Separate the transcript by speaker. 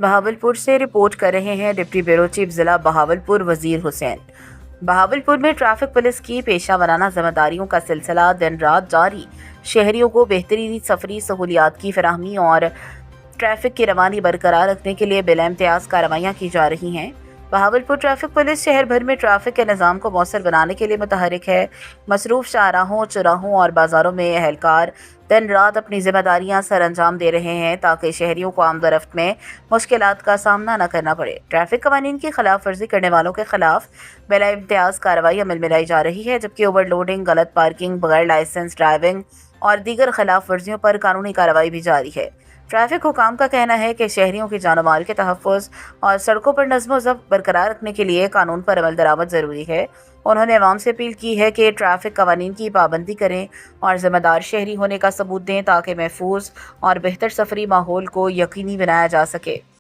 Speaker 1: बहावलपुर से रिपोर्ट कर रहे हैं डिप्टी ब्यूरो चीफ जिला बहावलपुर वजीर हुसैन। बहावलपुर में ट्रैफिक पुलिस की पेशा वराना जिम्मेदारियों का सिलसिला दिन रात जारी। शहरियों को बेहतरीन सफरी सहूलियात की फराहमी और ट्रैफिक की रवानी बरकरार रखने के लिए बिला इम्तियाज कार्रवाइयाँ की जा रही हैं। बहावलपुर ट्रैफिक पुलिस शहर भर में ट्रैफिक के निज़ाम को मौसर बनाने के लिए मुतहरिक है। मसरूफ शाहराहों, चौराहों और बाज़ारों में एहलकार दिन रात अपनी जिम्मेदारियां सर अंजाम दे रहे हैं ताकि शहरियों को आमदरफ्त में मुश्किलात का सामना न करना पड़े। ट्रैफिक कवानीन की खिलाफ वर्जी करने वालों के खिलाफ बिला इम्तियाज कार्रवाई अमल में लाई जा रही है, जबकि ओवरलोडिंग, गलत पार्किंग, बगैर लाइसेंस ड्राइविंग और दीगर खिलाफ वर्जियों पर कानूनी कार्रवाई भी जारी है। ट्रैफिक हुकाम का कहना है कि शहरियों की जान माल के तहफ़्फ़ुज़ और सड़कों पर नज़्म व ज़ब्त बरकरार रखने के लिए कानून पर अमल दरामद ज़रूरी है। उन्होंने अवाम से अपील की है कि ट्रैफिक कवानीन की पाबंदी करें और ज़िम्मेदार शहरी होने का सबूत दें ताकि महफूज और बेहतर सफरी माहौल को यकीनी बनाया जा सके।